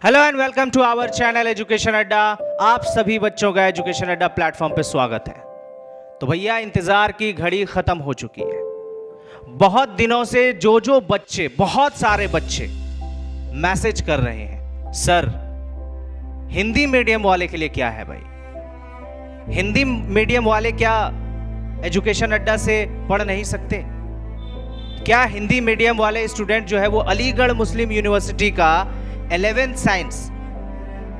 Hello and welcome to our channel education Adda. आप सभी बच्चों का एजुकेशन अड्डा प्लेटफॉर्म पे स्वागत है। तो भैया इंतजार की घड़ी खत्म हो चुकी है। बहुत दिनों से जो बच्चे, बहुत सारे बच्चे मैसेज कर रहे हैं, सर हिंदी मीडियम वाले के लिए क्या है भाई? हिंदी मीडियम वाले क्या एजुकेशन अड्डा से पढ़ नहीं सकते? क्या हिंदी मीडियम वाले स्टूडेंट जो है वो अलीगढ़ मुस्लिम यूनिवर्सिटी का 11th साइंस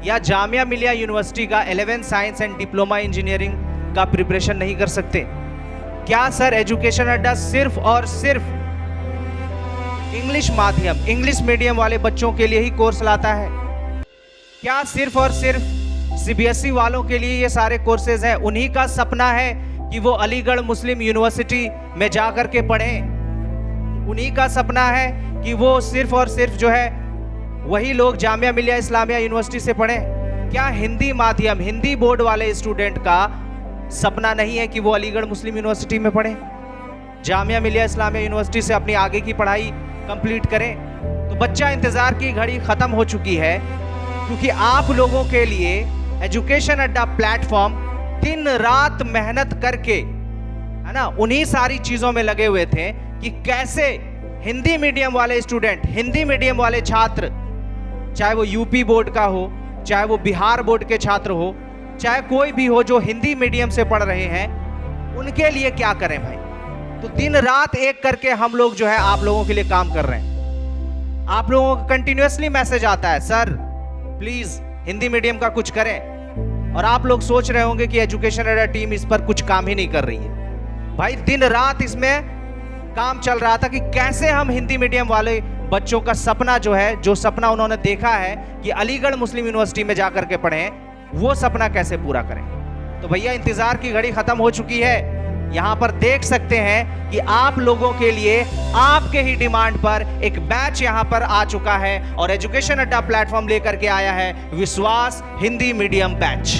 या जामिया मिलिया यूनिवर्सिटी का 11th science and diploma engineering का प्रिपरेशन नहीं कर सकते? क्या सर एजुकेशन अड्डा सिर्फ और सिर्फ इंग्लिश माध्यम, इंग्लिश मीडियम वाले बच्चों के लिए ही कोर्स लाता है? क्या सिर्फ और सिर्फ सीबीएसई वालों के लिए ये सारे कोर्सेज हैं? उन्हीं का सपना है कि वो अलीगढ़ मुस्लिम यूनिवर्सिटी में जाकर के पढ़ें? उन्हीं का सपना है कि वो सिर्फ और सिर्फ जो है वही लोग जामिया मिलिया इस्लामिया यूनिवर्सिटी से पढ़ें? क्या हिंदी माध्यम, हिंदी बोर्ड वाले स्टूडेंट का सपना नहीं है कि वो अलीगढ़ मुस्लिम यूनिवर्सिटी में पढ़ें, जामिया मिलिया इस्लामिया यूनिवर्सिटी से अपनी आगे की पढ़ाई कंप्लीट करें? तो बच्चा इंतजार की घड़ी खत्म हो चुकी है, क्योंकि आप लोगों के लिए एजुकेशन अड्डा प्लेटफॉर्म दिन रात मेहनत करके, है ना, उन्हीं सारी चीजों में लगे हुए थे कि कैसे हिंदी मीडियम वाले स्टूडेंट, हिंदी मीडियम वाले छात्र, चाहे वो यूपी बोर्ड का हो, चाहे वो बिहार बोर्ड के छात्र हो, चाहे कोई भी हो जो हिंदी मीडियम से पढ़ रहे हैं, उनके लिए क्या करें भाई? तो दिन रात एक करके हम लोग जो है आप लोगों के लिए काम कर रहे हैं। आप लोगों को कंटिन्यूअसली मैसेज आता है, सर प्लीज हिंदी मीडियम का कुछ करें। और आप लोग सोच रहे होंगे कि एजुकेशन अड्डा टीम इस पर कुछ काम ही नहीं कर रही है। भाई दिन रात इसमें काम चल रहा था कि कैसे हम हिंदी मीडियम वाले बच्चों का सपना जो है, जो सपना उन्होंने देखा है कि अलीगढ़ मुस्लिम यूनिवर्सिटी में जाकर के पढ़ें, वो सपना कैसे पूरा करें। तो भैया इंतजार की घड़ी खत्म हो चुकी है। यहां पर देख सकते हैं कि आप लोगों के लिए आपके ही डिमांड पर एक बैच यहां पर आ चुका है और एजुकेशन अड्डा प्लेटफॉर्म लेकर के आया है विश्वास हिंदी मीडियम बैच।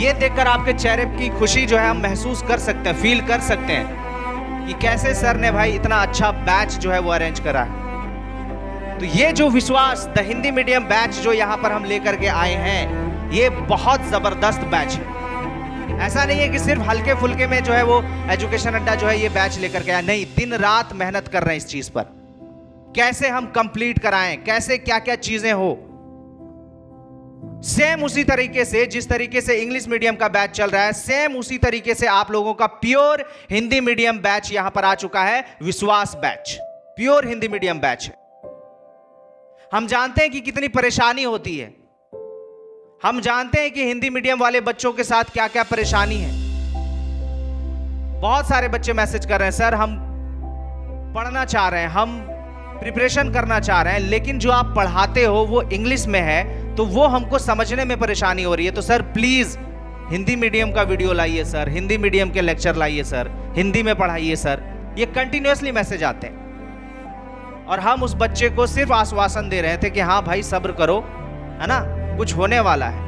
ये देखकर आपके चेहरे की खुशी जो है हम महसूस कर सकते हैं, फील कर सकते हैं कि कैसे सर ने भाई इतना अच्छा बैच जो है वो अरेंज करा है। तो ये जो विश्वास द हिंदी मीडियम बैच जो यहां पर हम लेकर के आए हैं, ये बहुत जबरदस्त बैच है। ऐसा नहीं है कि सिर्फ हल्के फुल्के में जो है वो एजुकेशन अड्डा जो है ये बैच लेकर के आया, नहीं, दिन रात मेहनत कर रहे हैं इस चीज पर, कैसे हम कंप्लीट कराएं, कैसे क्या क्या चीजें हो। सेम उसी तरीके से जिस तरीके से इंग्लिश मीडियम का बैच चल रहा है, सेम उसी तरीके से आप लोगों का प्योर हिंदी मीडियम बैच यहां पर आ चुका है, विश्वास batch, pure Hindi medium batch है। हम जानते हैं कि कितनी परेशानी होती है, हम जानते हैं कि हिंदी मीडियम वाले बच्चों के साथ क्या क्या परेशानी है। बहुत सारे बच्चे मैसेज कर रहे हैं, सर हम पढ़ना चाह रहे हैं, हम प्रिपरेशन करना चाह रहे हैं, लेकिन जो आप पढ़ाते हो वो इंग्लिश में है, तो वो हमको समझने में परेशानी हो रही है। तो सर प्लीज हिंदी मीडियम का वीडियो लाइए सर, हिंदी मीडियम के लेक्चर लाइए सर, हिंदी में पढ़ाइए सर। ये कंटिन्यूअसली मैसेज आते हैं और हम उस बच्चे को सिर्फ आश्वासन दे रहे थे कि हाँ भाई सब्र करो, है ना, कुछ होने वाला है।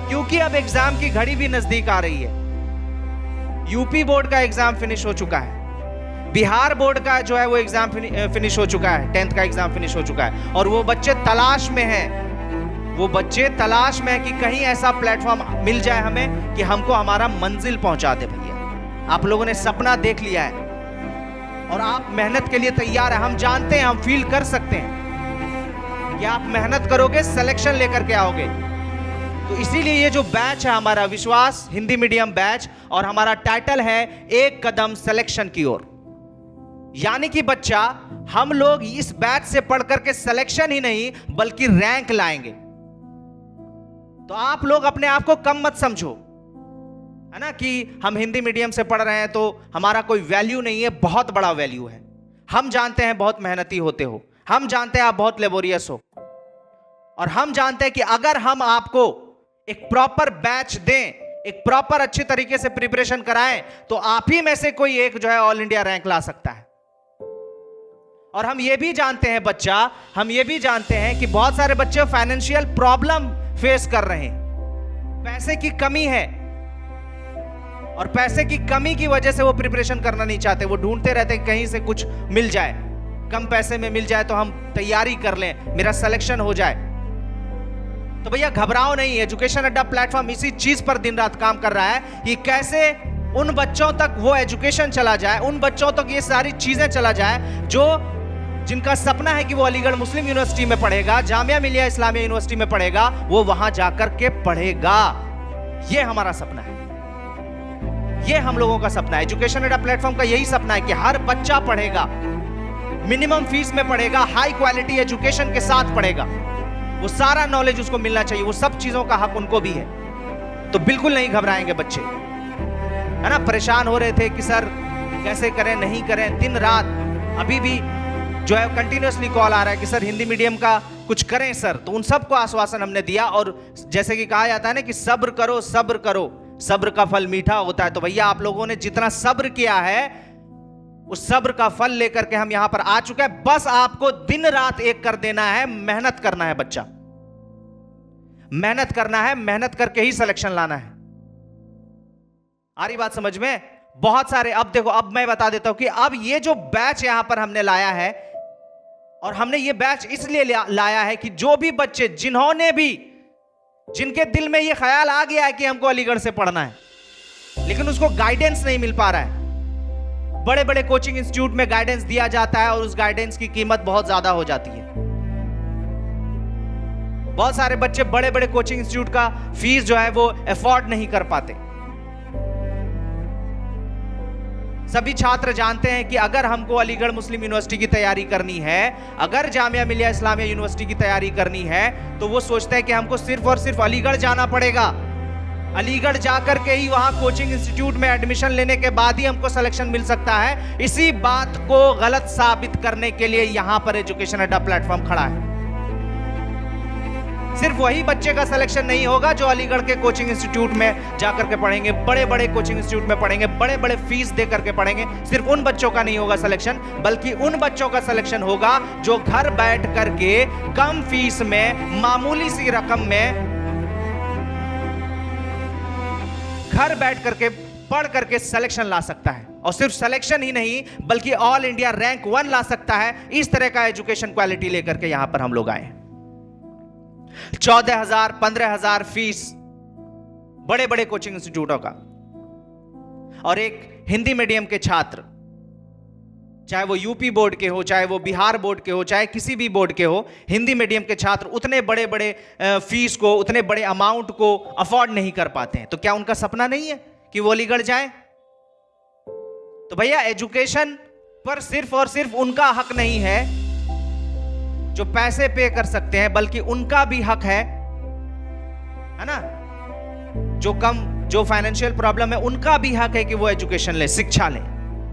क्योंकि अब एग्जाम की घड़ी भी नजदीक आ रही है। यूपी बोर्ड का एग्जाम फिनिश हो चुका है, बिहार बोर्ड का जो है वो एग्जाम फिनिश हो चुका है, 10th का एग्जाम फिनिश हो चुका है, और वो बच्चे तलाश में हैं, वो बच्चे तलाश में है कि कहीं ऐसा प्लेटफॉर्म मिल जाए हमें कि हमको हमारा मंजिल पहुंचा दे। भैया आप लोगों ने सपना देख लिया है और आप मेहनत के लिए तैयार है। हम जानते हैं, हम फील कर सकते हैं कि आप मेहनत करोगे, सिलेक्शन लेकर के आओगे। तो इसीलिए ये जो बैच है हमारा विश्वास हिंदी मीडियम बैच, और हमारा टाइटल है एक कदम सिलेक्शन की ओर। यानी कि बच्चा, हम लोग इस बैच से पढ़ करके सिलेक्शन ही नहीं बल्कि रैंक लाएंगे। तो आप लोग अपने आप को कम मत समझो, है ना, कि हम हिंदी मीडियम से पढ़ रहे हैं तो हमारा कोई वैल्यू नहीं है। बहुत बड़ा वैल्यू है। हम जानते हैं बहुत मेहनती होते हो, हम जानते हैं आप बहुत लेबोरियस हो, और हम जानते हैं कि अगर हम आपको एक प्रॉपर बैच दें, एक प्रॉपर अच्छी तरीके से प्रिपरेशन कराएं, तो आप ही में से कोई एक जो है ऑल इंडिया रैंक ला सकता है। और हम ये भी जानते हैं बच्चा, हम ये भी जानते हैं कि बहुत सारे बच्चे फाइनेंशियल प्रॉब्लम फेस कर रहे हैं, पैसे की कमी है, और पैसे की कमी की वजह से वो प्रिपरेशन करना नहीं चाहते, वो ढूंढते रहते हैं कहीं से कुछ मिल जाए। कम पैसे में मिल जाए तो हम तैयारी कर लें, मेरा सिलेक्शन हो जाए। तो भैया घबराओ नहीं, एजुकेशन अड्डा प्लेटफॉर्म इसी चीज पर दिन रात काम कर रहा है कि कैसे उन बच्चों तक वो एजुकेशन चला जाए, उन बच्चों तक ये सारी चीजें चला जाए जो जिनका सपना है कि वो अलीगढ़ मुस्लिम यूनिवर्सिटी में पढ़ेगा, जामिया मिलिया इस्लामिया यूनिवर्सिटी में पढ़ेगा, वो वहां जाकर के पढ़ेगा। ये हमारा सपना है, ये हम लोगों का सपना है। एजुकेशन अड्डा प्लेटफॉर्म का यही सपना है कि हर बच्चा पढ़ेगा, मिनिमम फीस में पढ़ेगा, हाई क्वालिटी एजुकेशन के साथ पढ़ेगा, वो सारा नॉलेज उसको मिलना चाहिए, वो सब चीजों का हक उनको भी है। तो बिल्कुल नहीं घबराएंगे बच्चे, है ना। परेशान हो रहे थे कि सर कैसे करें, नहीं करें, दिन रात अभी भी जो है कंटिन्यूअसली कॉल आ रहा है कि सर हिंदी मीडियम का कुछ करें सर। तो उन सबको आश्वासन हमने दिया, और जैसे कि कहा जाता है ना कि सब्र करो, सब्र करो, सब्र का फल मीठा होता है। तो भैया आप लोगों ने जितना सब्र किया है उस सब्र का फल लेकर के हम यहां पर आ चुके हैं। बस आपको दिन रात एक कर देना है, मेहनत करना है बच्चा, मेहनत करना है, मेहनत करके ही सिलेक्शन लाना है। आ रही बात समझ में? बहुत सारे, अब देखो, अब मैं बता देता हूं कि अब ये जो बैच यहां पर हमने लाया है, और हमने ये बैच इसलिए लाया है कि जो भी बच्चे जिनके दिल में ये ख्याल आ गया है कि हमको अलीगढ़ से पढ़ना है लेकिन उसको गाइडेंस नहीं मिल पा रहा है, बड़े बड़े कोचिंग इंस्टीट्यूट में गाइडेंस दिया जाता है और उस गाइडेंस की कीमत बहुत ज्यादा हो जाती है। बहुत सारे बच्चे बड़े बड़े कोचिंग इंस्टीट्यूट का फीस जो है वो अफोर्ड नहीं कर पाते। सभी छात्र जानते हैं कि अगर हमको अलीगढ़ मुस्लिम यूनिवर्सिटी की तैयारी करनी है, अगर जामिया मिलिया इस्लामिया यूनिवर्सिटी की तैयारी करनी है, तो वो सोचते हैं कि हमको सिर्फ और सिर्फ अलीगढ़ जाना पड़ेगा, अलीगढ़ जाकर के ही वहां कोचिंग इंस्टीट्यूट में एडमिशन लेने के बाद ही हमको सिलेक्शन मिल सकता है। इसी बात को गलत साबित करने के लिए यहां पर एजुकेशन अड्डा प्लेटफॉर्म खड़ा है। सिर्फ वही बच्चे का सिलेक्शन नहीं होगा जो अलीगढ़ के कोचिंग इंस्टीट्यूट में जाकर के पढ़ेंगे, बड़े बड़े कोचिंग इंस्टीट्यूट में पढ़ेंगे, बड़े बड़े फीस दे करके पढ़ेंगे। सिर्फ उन बच्चों का नहीं होगा सिलेक्शन, बल्कि उन बच्चों का सिलेक्शन होगा जो घर बैठ करके कम फीस में, मामूली सी रकम में घर बैठ करके पढ़ करके सिलेक्शन ला सकता है। और सिर्फ सिलेक्शन ही नहीं बल्कि ऑल इंडिया रैंक 1 ला सकता है। इस तरह का एजुकेशन क्वालिटी लेकर के यहां पर हम लोग आए। 14,000 15,000 फीस बड़े बड़े कोचिंग इंस्टीट्यूटों का, और एक हिंदी मीडियम के छात्र, चाहे वो यूपी बोर्ड के हो, चाहे वो बिहार बोर्ड के हो, चाहे किसी भी बोर्ड के हो, हिंदी मीडियम के छात्र उतने बड़े बड़े फीस को, उतने बड़े अमाउंट को अफोर्ड नहीं कर पाते हैं। तो क्या उनका सपना नहीं है कि वो अलीगढ़ जाएं? तो भैया एजुकेशन पर सिर्फ और सिर्फ उनका हक नहीं है जो पैसे पे कर सकते हैं, बल्कि उनका भी हक है ना, जो फाइनेंशियल प्रॉब्लम है उनका भी हक है कि वो एजुकेशन ले, शिक्षा ले,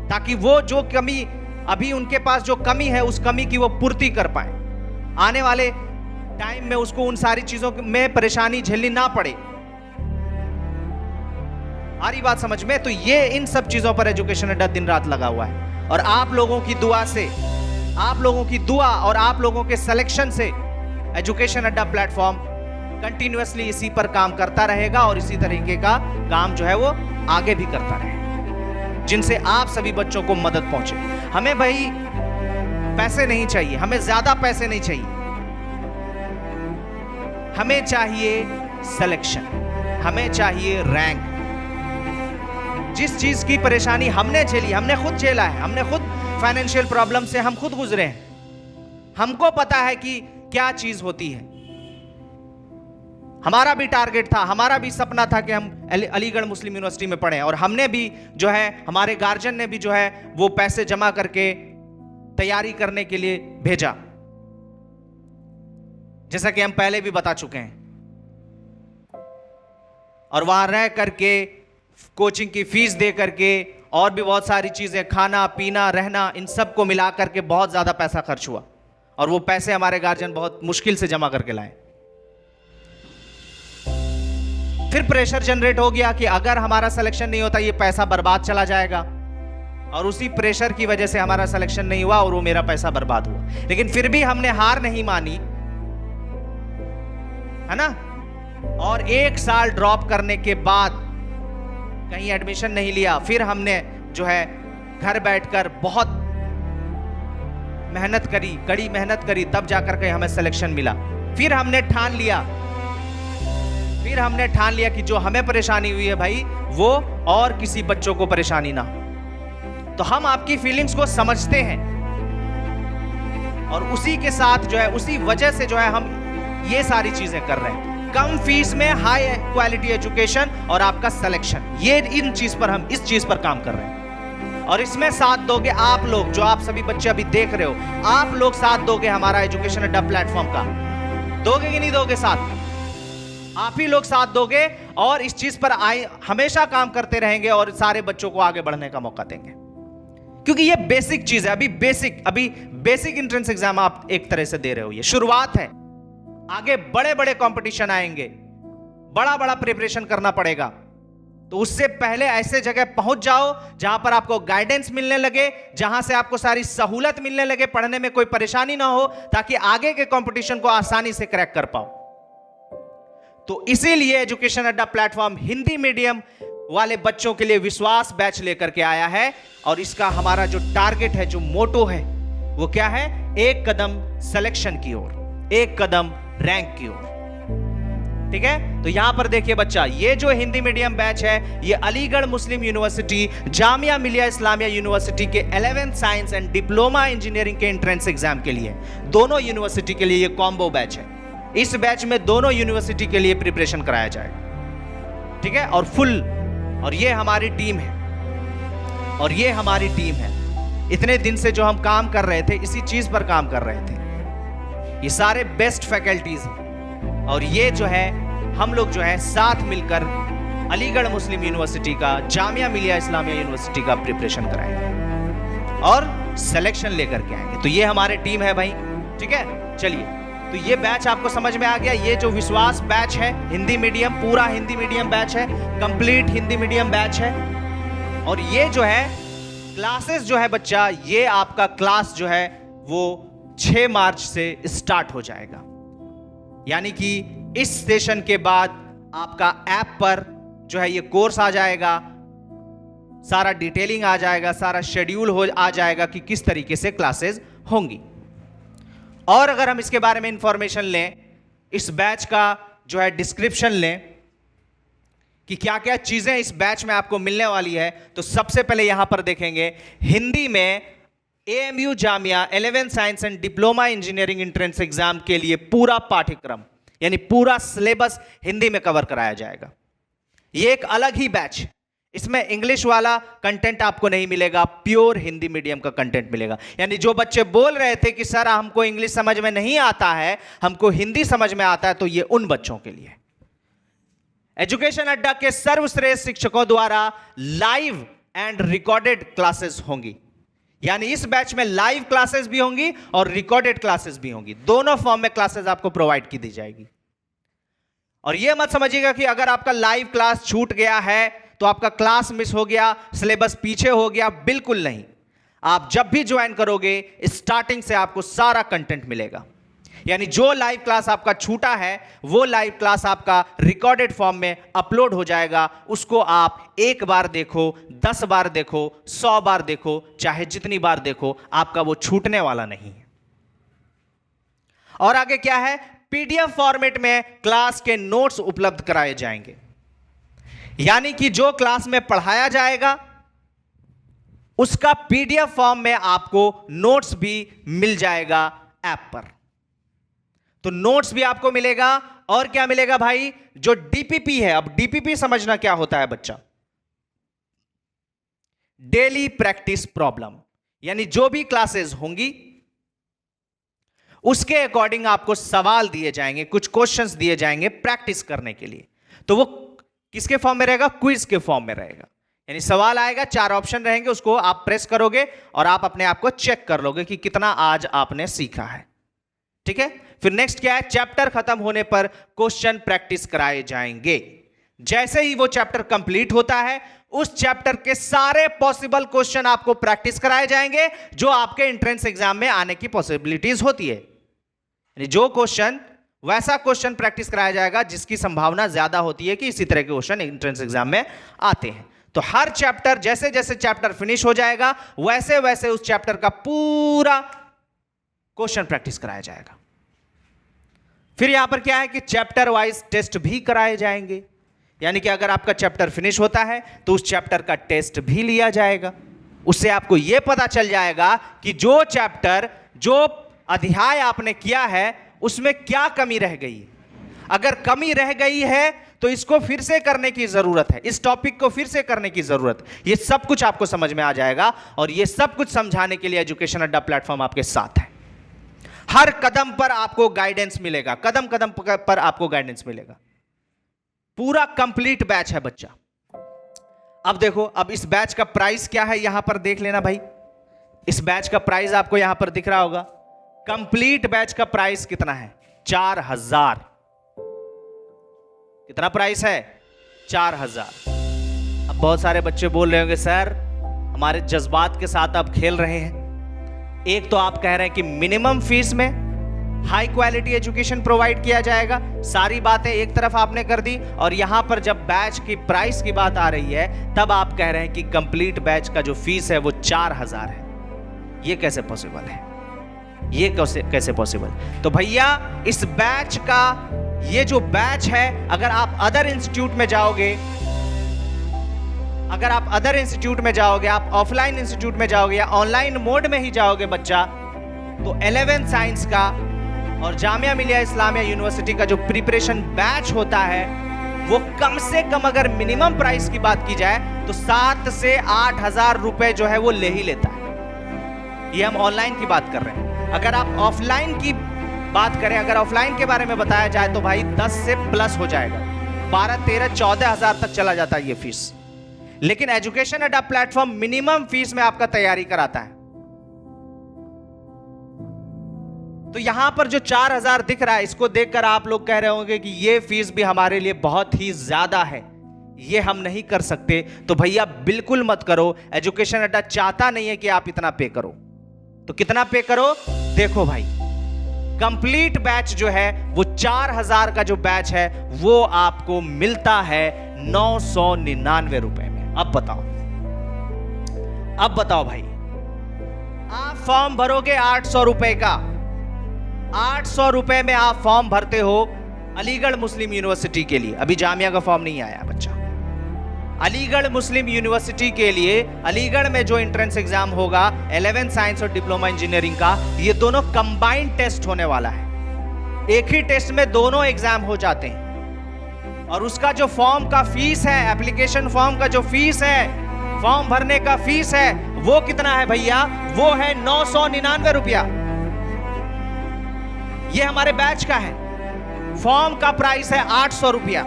ताकि वो जो कमी अभी उनके पास जो कमी है उस कमी की वो पूर्ति कर पाए, आने वाले टाइम में उसको उन सारी चीजों में परेशानी झेलनी ना पड़े। आ रही बात समझ में? तो ये इन सब चीजों पर एजुकेशन अड्डा दिन रात लगा हुआ है, और आप लोगों की दुआ से, आप लोगों की दुआ और आप लोगों के सिलेक्शन से एजुकेशन अड्डा प्लेटफॉर्म कंटिन्यूअसली इसी पर काम करता रहेगा, और इसी तरीके का काम जो है वो आगे भी करता रहेगा, जिनसे आप सभी बच्चों को मदद पहुंचे। हमें भाई पैसे नहीं चाहिए, हमें ज्यादा पैसे नहीं चाहिए, हमें चाहिए सिलेक्शन, हमें चाहिए रैंक। जिस चीज की परेशानी हमने झेली, हमने खुद झेला है, हमने खुद फाइनेंशियल प्रॉब्लम से हम खुद गुजरे हैं, हमको पता है कि क्या चीज होती है। हमारा भी टारगेट था, हमारा भी सपना था कि हम अलीगढ़ मुस्लिम यूनिवर्सिटी में पढ़ें, और हमने भी जो है, हमारे गार्जियन ने भी जो है वो पैसे जमा करके तैयारी करने के लिए भेजा, जैसा कि हम पहले भी बता चुके हैं। और वहां रह करके कोचिंग की फीस दे करके और भी बहुत सारी चीजें, खाना पीना रहना, इन सब को मिला करके बहुत ज्यादा पैसा खर्च हुआ, और वो पैसे हमारे गार्जियन बहुत मुश्किल से जमा करके लाए। फिर प्रेशर जनरेट हो गया कि अगर हमारा सिलेक्शन नहीं होता ये पैसा बर्बाद चला जाएगा, और उसी प्रेशर की वजह से हमारा सिलेक्शन नहीं हुआ और वो मेरा पैसा बर्बाद हुआ। लेकिन फिर भी हमने हार नहीं मानी, है ना, और 1 साल ड्रॉप करने के बाद कहीं एडमिशन नहीं लिया। फिर हमने जो है घर बैठकर बहुत मेहनत करी, कड़ी मेहनत करी, तब जाकर के हमें सिलेक्शन मिला। फिर हमने ठान लिया कि जो हमें परेशानी हुई है भाई, वो और किसी बच्चों को परेशानी ना हो। तो हम आपकी फीलिंग्स को समझते हैं और उसी के साथ जो है, उसी वजह से जो है हम ये सारी चीजें कर रहे हैं। कम फीस में हाई क्वालिटी एजुकेशन और आपका सिलेक्शन, ये इन चीज पर हम इस चीज पर काम कर रहे हैं। और इसमें साथ दोगे आप लोग, जो आप सभी बच्चे अभी देख रहे हो, आप लोग साथ दोगे हमारा एजुकेशन अड्डा प्लेटफॉर्म का। दोगे कि नहीं दोगे साथ? आप ही लोग साथ दोगे और इस चीज पर हमेशा काम करते रहेंगे और सारे बच्चों को आगे बढ़ने का मौका देंगे, क्योंकि ये बेसिक चीज है। अभी बेसिक एंट्रेंस एग्जाम आप एक तरह से दे रहे हो, ये शुरुआत है। आगे बड़े बड़े कंपटीशन आएंगे, बड़ा बड़ा प्रिपरेशन करना पड़ेगा। तो उससे पहले ऐसे जगह पहुंच जाओ जहां पर आपको गाइडेंस मिलने लगे, जहां से आपको सारी सहूलत मिलने लगे, पढ़ने में कोई परेशानी ना हो, ताकि आगे के कंपटीशन को आसानी से क्रैक कर पाओ। तो इसीलिए एजुकेशन अड्डा प्लेटफॉर्म हिंदी मीडियम वाले बच्चों के लिए विश्वास बैच लेकर के आया है। और इसका हमारा जो टारगेट है, जो मोटो है, वो क्या है? एक कदम सिलेक्शन की ओर, एक कदम रैंक की ओर। ठीक है, तो यहां पर देखिए बच्चा, ये जो हिंदी मीडियम बैच है, ये अलीगढ़ मुस्लिम यूनिवर्सिटी, जामिया मिलिया इस्लामिया यूनिवर्सिटी के 11th science and diploma engineering के एंट्रेंस एग्जाम के लिए, दोनों यूनिवर्सिटी के लिए ये कॉम्बो बैच है। इस बैच में दोनों यूनिवर्सिटी के लिए प्रिपरेशन कराया जाएगा। ठीक है, और फुल, और ये हमारी टीम है, इतने दिन से जो हम काम कर रहे थे, इसी चीज पर काम कर रहे थे। ये सारे बेस्ट फैकल्टीज हैं और ये जो है हम लोग जो है साथ मिलकर अलीगढ़ मुस्लिम यूनिवर्सिटी का, जामिया मिलिया इस्लामिया यूनिवर्सिटी का प्रिपरेशन कराएंगे और सिलेक्शन लेकर के आएंगे। तो ये हमारी टीम है भाई। ठीक है, चलिए, तो ये बैच आपको समझ में आ गया। ये जो विश्वास बैच है, हिंदी मीडियम, पूरा हिंदी मीडियम बैच है, कंप्लीट हिंदी मीडियम बैच है। और ये जो है क्लासेस जो है बच्चा, ये आपका क्लास जो है वो 6 मार्च से स्टार्ट हो जाएगा। यानी कि इस सेशन के बाद आपका ऐप पर जो है ये कोर्स आ जाएगा, सारा डिटेलिंग आ जाएगा, सारा शेड्यूल आ जाएगा कि किस तरीके से क्लासेस होंगी। और अगर हम इसके बारे में इंफॉर्मेशन लें, इस बैच का जो है डिस्क्रिप्शन लें कि क्या क्या चीजें इस बैच में आपको मिलने वाली है, तो सबसे पहले यहां पर देखेंगे हिंदी में AMU Jamia 11th science and diploma engineering entrance exam के लिए पूरा पाठ्यक्रम, यानी पूरा सिलेबस हिंदी में कवर कराया जाएगा। ये एक अलग ही बैच है, इसमें इंग्लिश वाला कंटेंट आपको नहीं मिलेगा, प्योर हिंदी मीडियम का कंटेंट मिलेगा। यानी जो बच्चे बोल रहे थे कि सर हमको इंग्लिश समझ में नहीं आता है, हमको हिंदी समझ में आता है, तो ये उन बच्चों के लिए एजुकेशन अड्डा के सर्वश्रेष्ठ शिक्षकों द्वारा लाइव एंड रिकॉर्डेड क्लासेस होंगी। यानी इस बैच में लाइव क्लासेस भी होंगी और रिकॉर्डेड क्लासेस भी होंगी, दोनों फॉर्म में क्लासेस आपको प्रोवाइड की दी जाएगी। और यह मत समझिएगा कि अगर आपका लाइव क्लास छूट गया है तो आपका क्लास मिस हो गया, सिलेबस पीछे हो गया, बिल्कुल नहीं। आप जब भी ज्वाइन करोगे, स्टार्टिंग से आपको सारा कंटेंट मिलेगा। यानी जो लाइव क्लास आपका छूटा है, वो लाइव क्लास आपका रिकॉर्डेड फॉर्म में अपलोड हो जाएगा। उसको आप एक बार देखो, 10 बार देखो, 100 बार देखो, चाहे जितनी बार देखो, आपका वो छूटने वाला नहीं है। और आगे क्या है? PDF फॉर्मेट में क्लास के नोट्स उपलब्ध कराए जाएंगे। यानी कि जो क्लास में पढ़ाया जाएगा उसका PDF फॉर्म में आपको नोट्स भी मिल जाएगा ऐप पर। तो नोट्स भी आपको मिलेगा। और क्या मिलेगा भाई? जो DPP है, अब DPP समझना क्या होता है बच्चा? Daily practice problem. यानी जो भी क्लासेस होंगी उसके अकॉर्डिंग आपको सवाल दिए जाएंगे, कुछ क्वेश्चंस दिए जाएंगे प्रैक्टिस करने के लिए। तो वो किसके फॉर्म में रहेगा? क्विज के फॉर्म में रहेगा। यानी सवाल आएगा, 4 ऑप्शन रहेंगे, उसको आप प्रेस करोगे और आप अपने आप को चेक कर लोगे कि कितना आज आपने सीखा है। ठीक है, फिर नेक्स्ट क्या है? चैप्टर खत्म होने पर क्वेश्चन प्रैक्टिस कराए जाएंगे। जैसे ही वो चैप्टर कंप्लीट होता है, उस चैप्टर के सारे पॉसिबल क्वेश्चन आपको प्रैक्टिस कराए जाएंगे जो आपके एंट्रेंस एग्जाम में आने की पॉसिबिलिटीज होती है। यानी जो क्वेश्चन, वैसा क्वेश्चन प्रैक्टिस कराया जाएगा जिसकी संभावना ज्यादा होती है कि इसी तरह के क्वेश्चन एंट्रेंस एग्जाम में आते हैं। तो हर चैप्टर, जैसे जैसे चैप्टर फिनिश हो जाएगा, वैसे वैसे उस चैप्टर का पूरा क्वेश्चन प्रैक्टिस कराया जाएगा। फिर यहां पर क्या है कि चैप्टर वाइज टेस्ट भी कराए जाएंगे, यानी कि अगर आपका चैप्टर फिनिश होता है तो उस चैप्टर का टेस्ट भी लिया जाएगा। उससे आपको यह पता चल जाएगा कि जो चैप्टर, जो अध्याय आपने किया है उसमें क्या कमी रह गई है। अगर कमी रह गई है तो इसको फिर से करने की जरूरत है, इस टॉपिक को फिर से करने की जरूरत है। यह सब कुछ आपको समझ में आ जाएगा और यह सब कुछ समझाने के लिए एजुकेशन अड्डा प्लेटफॉर्म आपके साथ है। हर कदम पर आपको गाइडेंस मिलेगा, कदम कदम पर आपको गाइडेंस मिलेगा। पूरा कंप्लीट बैच है बच्चा। अब देखो, अब इस बैच का प्राइस क्या है यहां पर देख लेना भाई। इस बैच का प्राइस आपको यहां पर दिख रहा होगा। कंप्लीट बैच का प्राइस कितना है? 4000। कितना प्राइस है? 4000। अब बहुत सारे बच्चे बोल रहे होंगे सर हमारे जज्बात के साथ आप खेल रहे हैं। एक तो आप कह रहे हैं कि मिनिमम फीस में हाई क्वालिटी एजुकेशन प्रोवाइड किया जाएगा, सारी बातें एक तरफ आपने कर दी, और यहां पर जब बैच की प्राइस की बात आ रही है तब आप कह रहे हैं कि कंप्लीट बैच का जो फीस है वो 4000 है। ये कैसे पॉसिबल है? ये कैसे पॉसिबल? तो भैया इस बैच का, ये जो बैच है, अगर आप अदर इंस्टीट्यूट में जाओगे, अगर आप अदर इंस्टीट्यूट में जाओगे, आप ऑफलाइन इंस्टीट्यूट में जाओगे या ऑनलाइन मोड में ही जाओगे बच्चा, तो 11 साइंस का और जामिया मिलिया इस्लामिया यूनिवर्सिटी का जो प्रिपरेशन बैच होता है वो कम से कम अगर मिनिमम प्राइस की बात की जाए तो 7 से 8,000 रुपए जो है वो ले ही लेता है। ये हम ऑनलाइन की बात कर रहे हैं। अगर आप ऑफलाइन की बात करें, अगर ऑफलाइन के बारे में बताया जाए तो भाई 10 से प्लस हो जाएगा, 12, 13, 14,000 तक चला जाता है ये फीस। लेकिन एजुकेशन अड्डा प्लेटफॉर्म मिनिमम फीस में आपका तैयारी कराता है। तो यहां पर जो 4000 दिख रहा है, इसको देखकर आप लोग कह रहे होंगे कि ये फीस भी हमारे लिए बहुत ही ज्यादा है, ये हम नहीं कर सकते। तो भैया बिल्कुल मत करो। एजुकेशन अड्डा चाहता नहीं है कि आप इतना पे करो। तो कितना पे करो? देखो भाई, कंप्लीट बैच जो है वो 4000 का जो बैच है वो आपको मिलता है 999 रुपए में। अब बताओ भाई, आप फॉर्म भरोगे 800 रुपए का, 800 रुपए में आप फॉर्म भरते हो अलीगढ़ मुस्लिम यूनिवर्सिटी के लिए। अभी जामिया का फॉर्म नहीं आया बच्चा। अलीगढ़ मुस्लिम यूनिवर्सिटी के लिए अलीगढ़ में जो एंट्रेंस एग्जाम होगा 11 साइंस और डिप्लोमा इंजीनियरिंग का, ये दोनों कंबाइंड टेस्ट होने वाला है। एक ही टेस्ट में दोनों एग्जाम हो जाते हैं। और उसका जो फॉर्म का फीस है, एप्लीकेशन फॉर्म का जो फीस है, फॉर्म भरने का फीस है, वो कितना है भैया? वो है 999 रुपया। ये हमारे बैच का है। फॉर्म का प्राइस है 800 रुपया।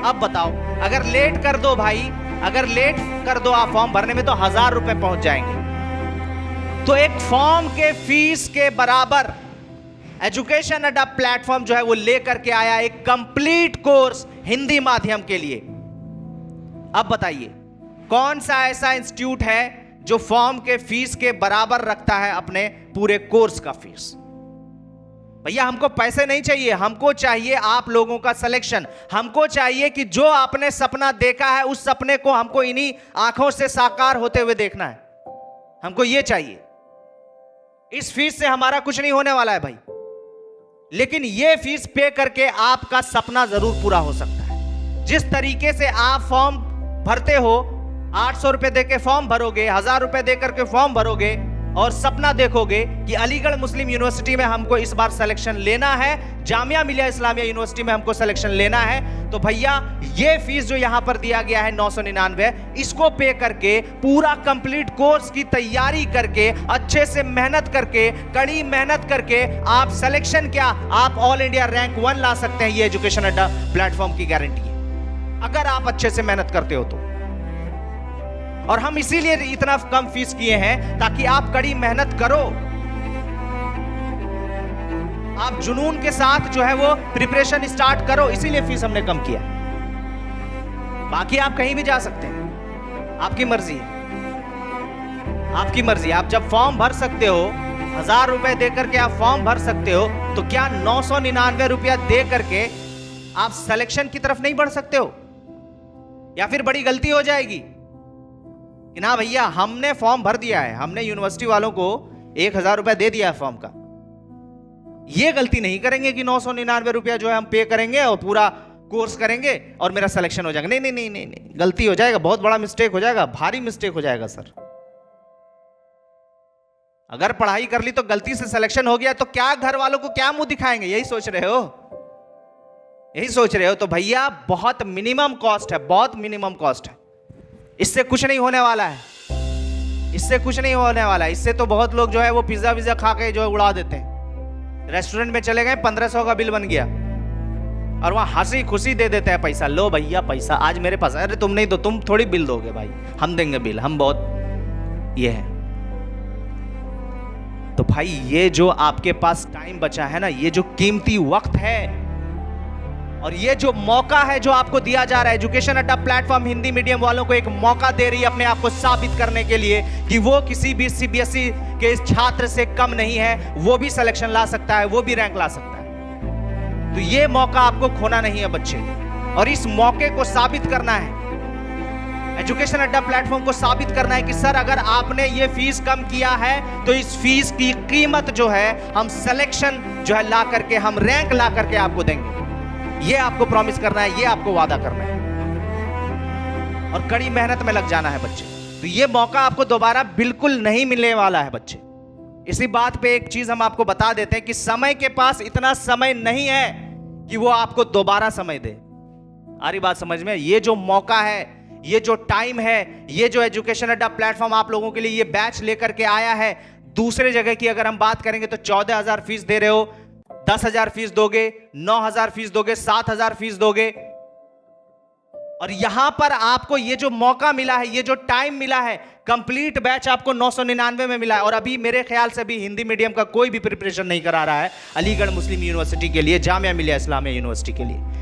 अब बताओ, अगर लेट कर दो भाई, अगर लेट कर दो आप फॉर्म भरने में तो 1000 रुपए पहुंच जाएंगे। तो एक फॉर्म के फीस के बराबर एजुकेशन अड्डा प्लेटफॉर्म जो है वो लेकर के आया एक कंप्लीट कोर्स हिंदी माध्यम के लिए। अब बताइए, कौन सा ऐसा इंस्टीट्यूट है जो फॉर्म के फीस के बराबर रखता है अपने पूरे कोर्स का फीस? भैया हमको पैसे नहीं चाहिए, हमको चाहिए आप लोगों का सिलेक्शन। हमको चाहिए कि जो आपने सपना देखा है उस सपने को हमको इन्हीं आंखों से साकार होते हुए देखना है। हमको ये चाहिए। इस फीस से हमारा कुछ नहीं होने वाला है भाई, लेकिन ये फीस पे करके आपका सपना जरूर पूरा हो सकता है। जिस तरीके से आप फॉर्म भरते हो, 800 रुपए देके फॉर्म भरोगे, 1000 रुपए देकर के फॉर्म भरोगे और सपना देखोगे कि अलीगढ़ मुस्लिम यूनिवर्सिटी में हमको इस बार सिलेक्शन लेना है, जामिया मिलिया इस्लामिया यूनिवर्सिटी में हमको सिलेक्शन लेना है, तो भैया ये फीस जो यहां पर दिया गया है 999, इसको पे करके पूरा कंप्लीट कोर्स की तैयारी करके, अच्छे से मेहनत करके, कड़ी मेहनत करके आप सिलेक्शन क्या, आप ऑल इंडिया रैंक 1 ला सकते हैं। ये एजुकेशन अड्डा प्लेटफॉर्म की गारंटी है, अगर आप अच्छे से मेहनत करते हो तो। और हम इसीलिए इतना कम फीस किए हैं ताकि आप कड़ी मेहनत करो, आप जुनून के साथ जो है वो प्रिपरेशन स्टार्ट करो, इसीलिए फीस हमने कम किया। बाकी आप कहीं भी जा सकते हैं, आपकी मर्जी है, आपकी मर्जी। आप जब फॉर्म भर सकते हो, 1000 रुपए देकर के आप फॉर्म भर सकते हो, तो क्या 999 रुपया दे करके आप सिलेक्शन की तरफ नहीं बढ़ सकते हो? या फिर बड़ी गलती हो जाएगी कि ना भैया हमने फॉर्म भर दिया है, हमने यूनिवर्सिटी वालों को 1000 रुपए दे दिया है फॉर्म का, ये गलती नहीं करेंगे कि 999 रुपया जो है हम पे करेंगे और पूरा कोर्स करेंगे और मेरा सिलेक्शन हो जाएगा। नहीं नहीं नहीं नहीं नहीं, गलती हो जाएगा, बहुत बड़ा मिस्टेक हो जाएगा, भारी मिस्टेक हो जाएगा सर। अगर पढ़ाई कर ली तो गलती से सिलेक्शन हो गया तो क्या घर वालों को क्या मुंह दिखाएंगे, यही सोच रहे हो, यही सोच रहे हो। तो भैया बहुत मिनिमम कॉस्ट है, बहुत मिनिमम कॉस्ट है, इससे कुछ नहीं होने वाला है, इससे कुछ नहीं होने वाला है। इससे तो बहुत लोग जो है वो पिज्जा विज्जा खा के जो है उड़ा देते हैं। रेस्टोरेंट में चले गए, 1500 का बिल बन गया और वहां हंसी खुशी दे देते हैं पैसा, लो भैया पैसा आज मेरे पास। अरे तुम नहीं दो, तुम थोड़ी बिल दोगे भाई, हम देंगे बिल, हम बहुत ये है। तो भाई ये जो आपके पास टाइम बचा है ना, ये जो कीमती वक्त है और ये जो मौका है जो आपको दिया जा रहा है, एजुकेशन अड्डा प्लेटफॉर्म हिंदी मीडियम वालों को एक मौका दे रही है अपने आप को साबित करने के लिए कि वो किसी भी सीबीएसई के छात्र से कम नहीं है, वो भी सिलेक्शन ला सकता है, वो भी रैंक ला सकता है। तो ये मौका आपको खोना नहीं है बच्चे, और इस मौके को साबित करना है, एजुकेशन अड्डा प्लेटफॉर्म को साबित करना है कि सर अगर आपने ये फीस कम किया है तो इस फीस की कीमत जो है हम सिलेक्शन जो है ला करके, हम रैंक ला करके आपको देंगे। ये आपको प्रॉमिस करना है, ये आपको वादा करना है और कड़ी मेहनत में लग जाना है बच्चे। तो ये मौका आपको दोबारा बिल्कुल नहीं मिलने वाला है बच्चे। इसी बात पे एक चीज हम आपको बता देते हैं कि समय के पास इतना समय नहीं है कि वो आपको दोबारा समय दे। आ रही बात समझ में? ये जो मौका है, ये जो टाइम है, ये जो एजुकेशन अड्डा प्लेटफॉर्म आप लोगों के लिए ये बैच लेकर के आया है, दूसरे जगह की अगर हम बात करेंगे तो 14,000 फीस दे रहे हो, 10,000 फीस दोगे, 9,000 फीस दोगे, 7,000 फीस दोगे, और यहां पर आपको ये जो मौका मिला है, ये जो टाइम मिला है, कंप्लीट बैच आपको 999 में मिला है। और अभी मेरे ख्याल से भी हिंदी मीडियम का कोई भी प्रिपरेशन नहीं करा रहा है अलीगढ़ मुस्लिम यूनिवर्सिटी के लिए, जामिया मिलिया इस्लामिया यूनिवर्सिटी के लिए।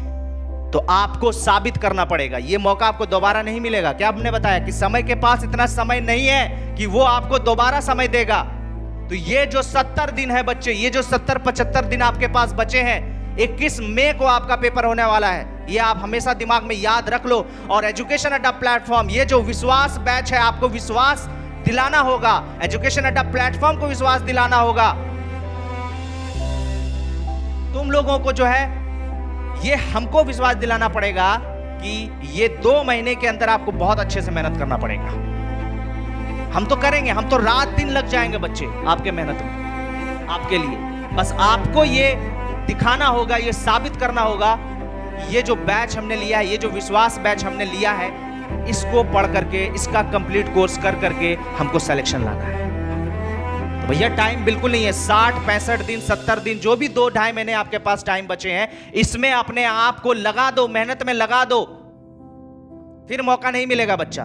तो आपको साबित करना पड़ेगा, ये मौका आपको दोबारा नहीं मिलेगा। क्या हमने बताया कि समय के पास इतना समय नहीं है कि वो आपको दोबारा समय देगा। तो ये जो 70 दिन है बच्चे, ये जो 70-75 दिन आपके पास बचे हैं, 21 मई को आपका पेपर होने वाला है, ये आप हमेशा दिमाग में याद रख लो। और एजुकेशन अड्डा प्लेटफॉर्म, ये जो विश्वास बैच है, आपको विश्वास दिलाना होगा, एजुकेशन अड्डा प्लेटफॉर्म को विश्वास दिलाना होगा। तुम लोगों को जो है ये हमको विश्वास दिलाना पड़ेगा कि ये 2 महीने के अंदर आपको बहुत अच्छे से मेहनत करना पड़ेगा। हम तो करेंगे, हम तो रात दिन लग जाएंगे बच्चे आपके मेहनत में, आपके लिए। बस आपको ये दिखाना होगा, ये साबित करना होगा, ये जो बैच हमने लिया है, ये जो विश्वास बैच हमने लिया है, इसको पढ़ करके, इसका कंप्लीट कोर्स कर करके हमको सिलेक्शन लाना है। तो भैया टाइम बिल्कुल नहीं है, 60, 65 दिन, 70 दिन, जो भी 2-2.5 महीने आपके पास टाइम बचे हैं, इसमें अपने आप को लगा दो, मेहनत में लगा दो, फिर मौका नहीं मिलेगा बच्चा।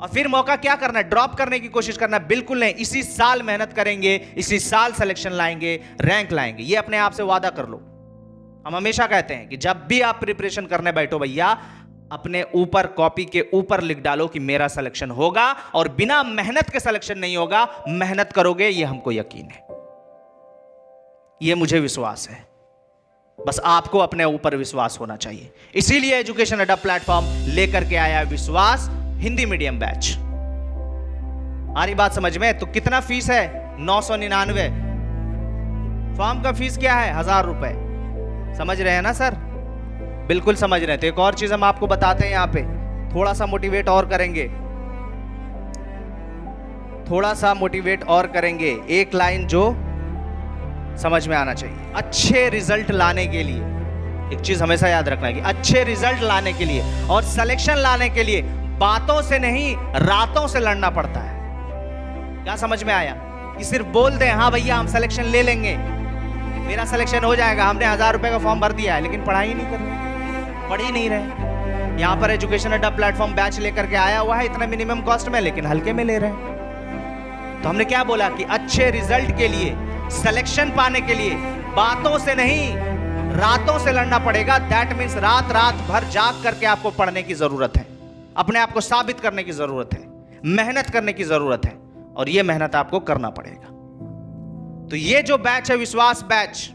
और फिर मौका क्या करना है? ड्रॉप करने की कोशिश करना है? बिल्कुल नहीं। इसी साल मेहनत करेंगे, इसी साल सिलेक्शन लाएंगे, रैंक लाएंगे, ये अपने आप से वादा कर लो। हम हमेशा कहते हैं कि जब भी आप प्रिपरेशन करने बैठो भैया, अपने ऊपर कॉपी के ऊपर लिख डालो कि मेरा सिलेक्शन होगा, और बिना मेहनत के सिलेक्शन नहीं होगा। मेहनत करोगे, ये हमको यकीन है, ये मुझे विश्वास है। बस आपको अपने ऊपर विश्वास होना चाहिए। इसीलिए एजुकेशन अड्डा प्लेटफॉर्म लेकर के आया विश्वास हिंदी मीडियम बैच। आ रही बात समझ में? तो कितना फीस है? 999। फॉर्म का फीस क्या है? 1000 रुपए। समझ रहे हैं ना सर? बिल्कुल समझ रहे हैं। तो एक और चीज हम आपको बताते हैं, यहां पे थोड़ा सा मोटिवेट और करेंगे, थोड़ा सा मोटिवेट और करेंगे। एक लाइन जो समझ में आना चाहिए, अच्छे रिजल्ट लाने के लिए एक चीज हमेशा याद रखना है कि अच्छे रिजल्ट लाने के लिए और सिलेक्शन लाने के लिए बातों से नहीं, रातों से लड़ना पड़ता है। क्या समझ में आया? कि सिर्फ बोल दें हाँ भैया हम सिलेक्शन ले लेंगे, मेरा सिलेक्शन हो जाएगा, हमने 1000 रुपए का फॉर्म भर दिया है, लेकिन पढ़ाई नहीं कर रहे, पढ़ ही नहीं रहे। यहां पर एजुकेशन अड्डा प्लेटफॉर्म बैच लेकर के आया हुआ है इतना मिनिमम कॉस्ट में, लेकिन हल्के में ले रहे हैं। तो हमने क्या बोला कि अच्छे रिजल्ट के लिए, सिलेक्शन पाने के लिए बातों से नहीं, रातों से लड़ना पड़ेगा। दैट मीन्स रात रात भर जाग करके आपको पढ़ने की जरूरत है, अपने आप को साबित करने की जरूरत है, मेहनत करने की जरूरत है, और यह मेहनत आपको करना पड़ेगा। तो ये जो बैच है विश्वास बैच,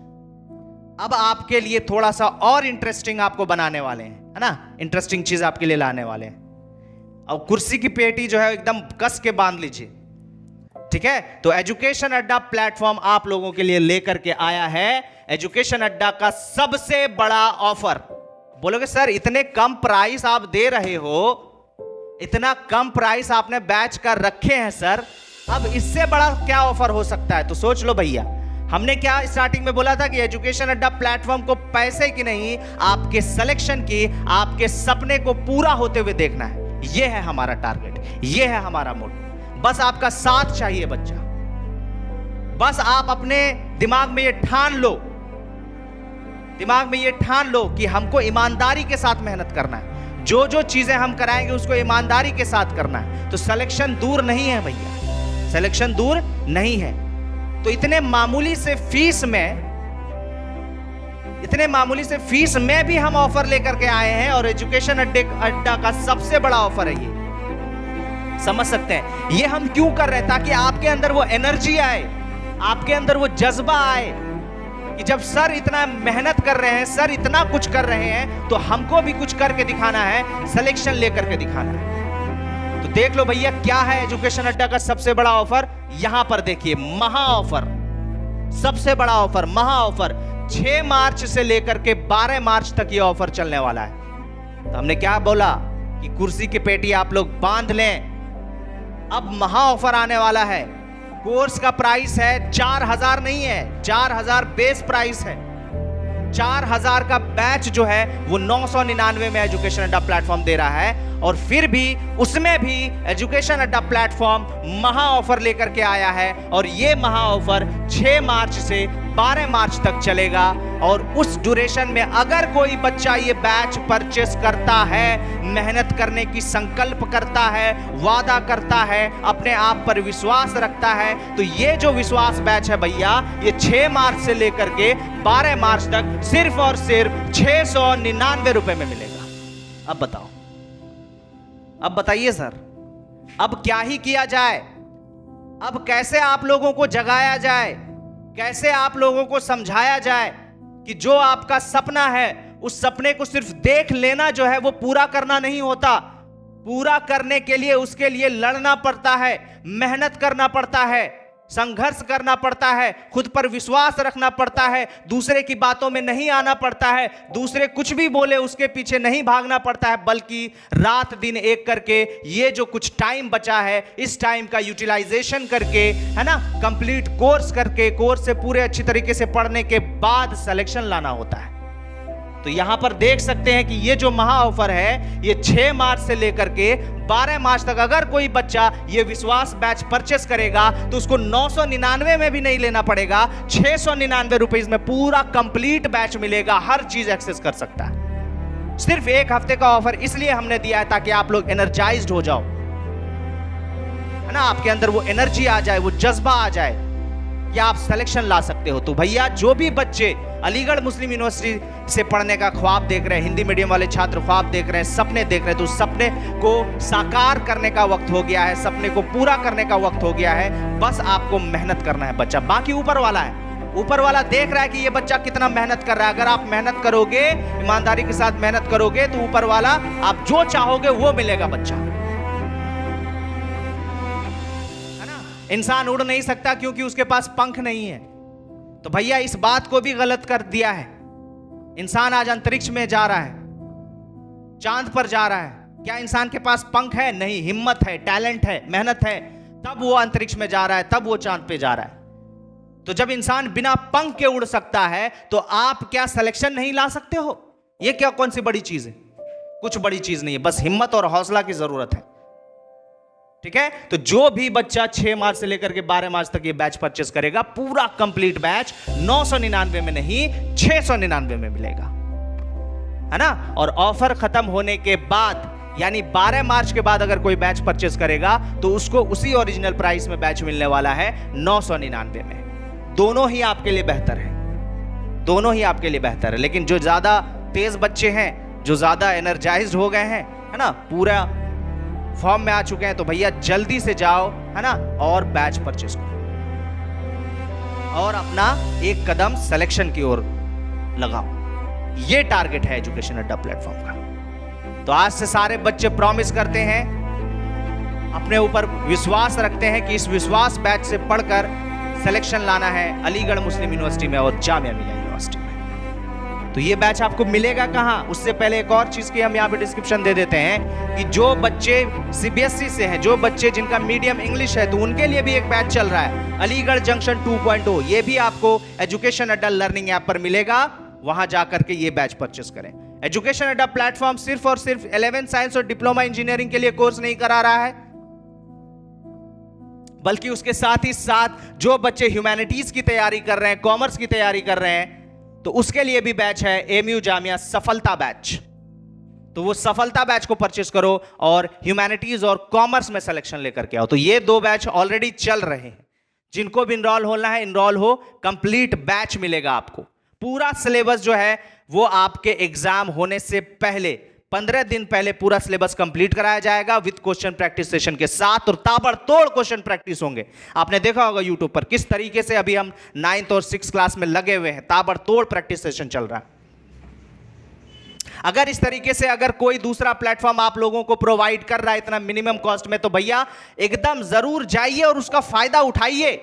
अब आपके लिए थोड़ा सा और इंटरेस्टिंग आपको बनाने वाले हैं, है ना? इंटरेस्टिंग चीज आपके लिए लाने वाले हैं। और कुर्सी की पेटी जो है एकदम कस के बांध लीजिए, ठीक है, तो एजुकेशन अड्डा प्लेटफॉर्म आप लोगों के लिए लेकर के आया है एजुकेशन अड्डा का सबसे बड़ा ऑफर। बोलोगे सर इतने कम प्राइस आप दे रहे हो, इतना कम प्राइस आपने बैच का रखे हैं सर, अब इससे बड़ा क्या ऑफर हो सकता है? तो सोच लो भैया, हमने क्या स्टार्टिंग में बोला था कि एजुकेशन अड्डा प्लेटफॉर्म को पैसे की नहीं, आपके सिलेक्शन की, आपके सपने को पूरा होते हुए देखना है। यह है हमारा टारगेट, यह है हमारा मोटिव। बस आपका साथ चाहिए बच्चा, बस आप अपने दिमाग में ये ठान लो, दिमाग में ये ठान लो कि हमको ईमानदारी के साथ मेहनत करना है, जो जो चीजें हम कराएंगे उसको ईमानदारी के साथ करना है। तो सिलेक्शन दूर नहीं है भैया, सिलेक्शन दूर नहीं है। तो इतने मामूली से फीस में भी हम ऑफर लेकर के आए हैं, और एजुकेशन अड्डा का सबसे बड़ा ऑफर है ये। समझ सकते हैं ये हम क्यों कर रहे हैं? ताकि आपके अंदर वो एनर्जी आए, आपके अंदर वो जज्बा आए कि जब सर इतना मेहनत कर रहे हैं, सर इतना कुछ कर रहे हैं, तो हमको भी कुछ करके दिखाना है, सिलेक्शन लेकर के दिखाना है। तो देख लो भैया क्या है एजुकेशन अड्डा का सबसे बड़ा ऑफर। यहां पर देखिए, महा ऑफर, सबसे बड़ा ऑफर, महा ऑफर। 6 मार्च से लेकर के 12 मार्च तक ये ऑफर चलने वाला है। तो हमने क्या बोला कि कुर्सी की पेटी आप लोग बांध लें, अब महा ऑफर आने वाला है। कोर्स का प्राइस है 4000 नहीं है, 4000 बेस प्राइस है। 4000 का बैच जो है वो 999 में एजुकेशन अड्डा प्लेटफॉर्म दे रहा है, और फिर भी उसमें भी एजुकेशन अड्डा प्लेटफॉर्म महा ऑफर लेकर के आया है। और ये महा ऑफर 6 मार्च से 12 मार्च तक चलेगा, और उस ड्यूरेशन में अगर कोई बच्चा ये बैच परचेस करता है, मेहनत करने की संकल्प करता है, वादा करता है, अपने आप पर विश्वास रखता है, तो ये जो विश्वास बैच है भैया, ये 6 मार्च से लेकर के 12 मार्च तक सिर्फ और सिर्फ 699 रुपए में मिलेगा। अब बताओ, अब बताइए सर, अब क्या ही किया जाए? अब कैसे आप लोगों को जगाया जाए, कैसे आप लोगों को समझाया जाए कि जो आपका सपना है, उस सपने को सिर्फ देख लेना जो है वो पूरा करना नहीं होता। पूरा करने के लिए उसके लिए लड़ना पड़ता है, मेहनत करना पड़ता है, संघर्ष करना पड़ता है, खुद पर विश्वास रखना पड़ता है, दूसरे की बातों में नहीं आना पड़ता है, दूसरे कुछ भी बोले उसके पीछे नहीं भागना पड़ता है, बल्कि रात दिन एक करके ये जो कुछ टाइम बचा है, इस टाइम का यूटिलाइजेशन करके, है ना, कंप्लीट कोर्स करके, कोर्स से पूरे अच्छी तरीके से पढ़ने के बाद सिलेक्शन लाना होता है। तो यहां पर देख सकते हैं कि ये जो महा ऑफर है, ये 6 मार्च से लेकर के 12 मार्च तक अगर कोई बच्चा ये विश्वास बैच परचेस करेगा तो उसको 999 में भी नहीं लेना पड़ेगा, 699 रुपए में पूरा कंप्लीट बैच मिलेगा, हर चीज एक्सेस कर सकता है। सिर्फ 1 हफ्ते का ऑफर इसलिए हमने दिया है ताकि आप लोग एनर्जाइज्ड हो जाओ, है ना, आपके अंदर वो एनर्जी आ जाए, वो जज्बा आ जाए कि आप सिलेक्शन ला सकते हो। तो भैया जो भी बच्चे अलीगढ़ मुस्लिम यूनिवर्सिटी से पढ़ने का ख्वाब देख रहे हैं, हिंदी मीडियम वाले छात्र ख्वाब देख रहे हैं, सपने देख रहे हैं, तो सपने को साकार करने का वक्त हो गया है, सपने को पूरा करने का वक्त हो गया है। बस आपको मेहनत करना है बच्चा, बाकी ऊपर वाला है, ऊपर वाला देख रहा है कि ये बच्चा कितना मेहनत कर रहा है। अगर आप मेहनत करोगे, ईमानदारी के साथ मेहनत करोगे, तो ऊपर वाला आप जो चाहोगे वो मिलेगा बच्चा, है ना। इंसान उड़ नहीं सकता क्योंकि उसके पास पंख नहीं है। तो भैया इस बात को भी गलत कर दिया है। इंसान आज अंतरिक्ष में जा रहा है, चांद पर जा रहा है। क्या इंसान के पास पंख है? नहीं, हिम्मत है, टैलेंट है, मेहनत है, तब वो अंतरिक्ष में जा रहा है, तब वो चांद पे जा रहा है। तो जब इंसान बिना पंख के उड़ सकता है, तो आप क्या सिलेक्शन नहीं ला सकते हो? ये क्या कौन सी बड़ी चीज है? कुछ बड़ी चीज नहीं है, बस हिम्मत और हौसला की जरूरत है। ठीक है, तो जो भी बच्चा 6 मार्च से लेकर के 12 मार्च तक ये बैच परचेस करेगा, पूरा कंप्लीट बैच 999 में नहीं 699 में मिलेगा, है ना। और ऑफर खत्म होने के बाद, यानी 12 मार्च के बाद अगर कोई बैच परचेस करेगा तो उसको उसी ओरिजिनल प्राइस में बैच मिलने वाला है 999 में। दोनों ही आपके लिए बेहतर है, दोनों ही आपके लिए बेहतर है। लेकिन जो ज्यादा तेज बच्चे हैं, जो ज्यादा एनर्जाइज्ड हो गए हैं, है ना, पूरा फॉर्म में आ चुके हैं, तो भैया जल्दी से जाओ, है ना, और बैच परचेस करो और अपना एक कदम सिलेक्शन की ओर लगाओ। ये टारगेट है एजुकेशन अड्डा प्लेटफॉर्म का। तो आज से सारे बच्चे प्रॉमिस करते हैं अपने ऊपर विश्वास रखते हैं कि इस विश्वास बैच से पढ़कर सिलेक्शन लाना है अलीगढ़ मुस्लिम यूनिवर्सिटी में और जामिया मिलिया यूनिवर्सिटी में, तो ये बैच आपको मिलेगा कहां? उससे पहले एक और चीज की हम यहाँ पे डिस्क्रिप्शन दे देते हैं कि जो बच्चे सीबीएसई से हैं, जो बच्चे जिनका मीडियम इंग्लिश है, तो उनके लिए भी एक बैच चल रहा है अलीगढ़ जंक्शन 2.0। ये भी आपको एजुकेशन अड्डा लर्निंग ऐप पर मिलेगा, वहां जाकर के ये बैच परचेस करें। एजुकेशन अड्डा प्लेटफॉर्म सिर्फ और सिर्फ 11 साइंस और डिप्लोमा इंजीनियरिंग के लिए कोर्स नहीं करा रहा है, बल्कि उसके साथ ही साथ जो बच्चे ह्यूमैनिटीज की तैयारी कर रहे हैं, कॉमर्स की तैयारी कर रहे हैं, तो उसके लिए भी बैच है एमयू जामिया सफलता बैच। तो वो सफलता बैच को परचेस करो और ह्यूमैनिटीज और कॉमर्स में सिलेक्शन लेकर के आओ। तो ये 2 बैच ऑलरेडी चल रहे हैं, जिनको भी इनरोल होना है इनरोल हो, कंप्लीट बैच मिलेगा आपको। पूरा सिलेबस जो है वो आपके एग्जाम होने से पहले 15 दिन पहले पूरा सिलेबस कंप्लीट कराया जाएगा विद क्वेश्चन प्रैक्टिस सेशन के साथ, और ताबड़तोड़ क्वेश्चन प्रैक्टिस होंगे। आपने देखा होगा यूट्यूब पर किस तरीके से अभी हम 9th और 6th क्लास में लगे हुए हैं, ताबड़तोड़ प्रैक्टिस सेशन चल रहा है। अगर इस तरीके से अगर कोई दूसरा प्लेटफॉर्म आप लोगों को प्रोवाइड कर रहा है इतना मिनिमम कॉस्ट में, तो भैया एकदम जरूर जाइए और उसका फायदा उठाइए।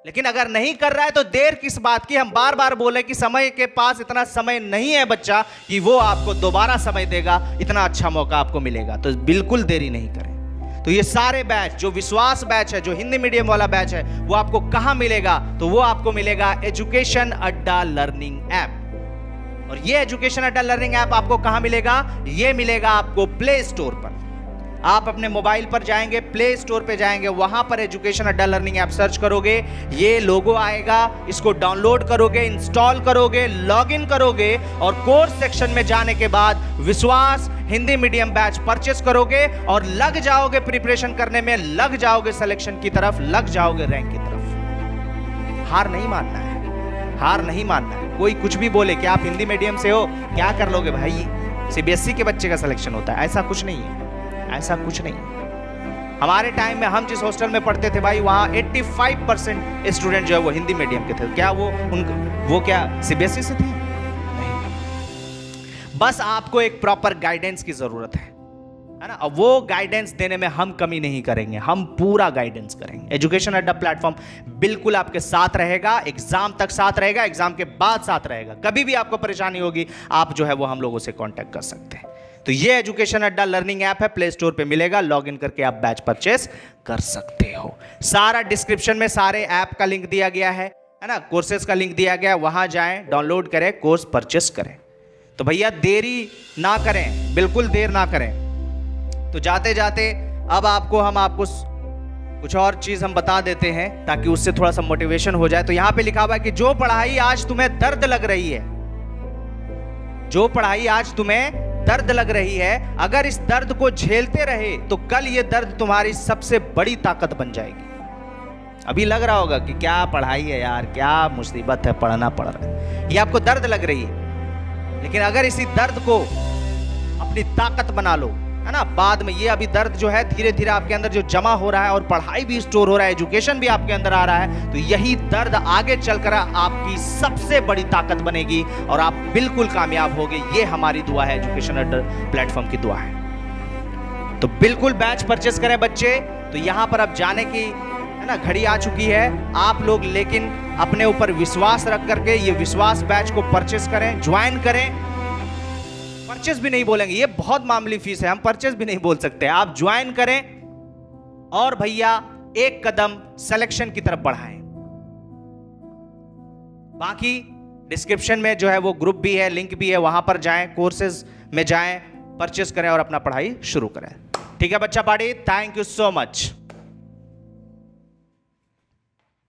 लेकिन अगर नहीं कर रहा है तो देर किस बात की? हम बार बार बोले कि समय के पास इतना समय नहीं है बच्चा कि वो आपको दोबारा समय देगा, इतना अच्छा मौका आपको मिलेगा, तो बिल्कुल देरी नहीं करें। तो ये सारे बैच, जो विश्वास बैच है, जो हिंदी मीडियम वाला बैच है, वो आपको कहां मिलेगा? तो वो आपको मिलेगा एजुकेशन अड्डा लर्निंग ऐप। और ये एजुकेशन अड्डा लर्निंग ऐप आपको कहां मिलेगा? ये मिलेगा आपको प्ले स्टोर पर। आप अपने मोबाइल पर जाएंगे, प्ले स्टोर पे जाएंगे, वहां पर एजुकेशन अड्डा लर्निंग ऐप सर्च करोगे, ये लोगो आएगा, इसको डाउनलोड करोगे, इंस्टॉल करोगे, लॉगिन करोगे और कोर्स सेक्शन में जाने के बाद विश्वास हिंदी मीडियम बैच परचेस करोगे और लग जाओगे प्रिपरेशन करने में, लग जाओगे सिलेक्शन की तरफ, लग जाओगे रैंक की तरफ। हार नहीं मानना है, हार नहीं मानना है। कोई कुछ भी बोले कि आप हिंदी मीडियम से हो, क्या कर लोगे भाई, सीबीएसई के बच्चे का सिलेक्शन होता है, ऐसा कुछ नहीं है, ऐसा कुछ नहीं। हमारे टाइम में हम जिस हॉस्टल में पढ़ते थे भाई, वहां 85% स्टूडेंट जो है वो हिंदी मीडियम के थे। क्या वो क्या सीबीएसई से थे? नहीं। बस आपको एक प्रॉपर गाइडेंस की जरूरत है ना? अब वो गाइडेंस देने में हम कमी नहीं करेंगे, हम पूरा गाइडेंस करेंगे। एजुकेशन अड्डा प्लेटफॉर्म बिल्कुल आपके साथ रहेगा, एग्जाम तक साथ रहेगा, एग्जाम के बाद साथ रहेगा। कभी भी आपको परेशानी होगी, आप जो है वो हम लोगों से कांटेक्ट कर सकते हैं। तो ये एजुकेशन अड्डा लर्निंग ऐप है, प्ले स्टोर पे मिलेगा, लॉगिन करके आप बैच परचेस कर सकते हो। सारा डिस्क्रिप्शन में सारे ऐप का लिंक दिया गया है ना, कोर्सेज का लिंक दिया गया, वहां जाएं, डाउनलोड करें, कोर्स परचेस करें। तो भैया देरी ना करें, बिल्कुल देर ना करें। तो जाते जाते अब हम आपको कुछ और चीज हम बता देते हैं ताकि उससे थोड़ा सा मोटिवेशन हो जाए। तो यहां पे लिखा हुआ है कि जो पढ़ाई आज तुम्हें दर्द लग रही है, जो पढ़ाई आज तुम्हें दर्द लग रही है, अगर इस दर्द को झेलते रहे तो कल ये दर्द तुम्हारी सबसे बड़ी ताकत बन जाएगी। अभी लग रहा होगा कि क्या पढ़ाई है यार, क्या मुसीबत है, पढ़ना पड़ रहा है, ये आपको दर्द लग रही है। लेकिन अगर इसी दर्द को अपनी ताकत बना लो, है ना, बाद में ये अभी दर्द जो है धीरे धीरे आपके अंदर जो जमा हो रहा है और पढ़ाई भी स्टोर हो रहा है, एजुकेशन भी आपके अंदर आ रहा है, तो यही दर्द आगे चलकर आपकी सबसे बड़ी ताकत बनेगी और आप बिल्कुल कामयाब होगे। ये हमारी दुआ है, एजुकेशन अड्डा प्लेटफॉर्म की दुआ है। तो बिल्कुल बैच परचेस करें बच्चे। तो यहां पर अब जाने की है ना घड़ी आ चुकी है आप लोग, लेकिन अपने ऊपर विश्वास रख करके ये विश्वास बैच को परचेस करें, ज्वाइन करें। परचेस भी नहीं बोलेंगे, ये बहुत मामूली फीस है, हम परचेस भी नहीं बोल सकते। आप ज्वाइन करें और भैया एक कदम सिलेक्शन की तरफ बढ़ाएं। बाकी डिस्क्रिप्शन में जो है वो ग्रुप भी है, लिंक भी है, वहां पर जाएं, कोर्सेज में जाएं, परचेस करें और अपना पढ़ाई शुरू करें। ठीक है बच्चा party, thank you so much.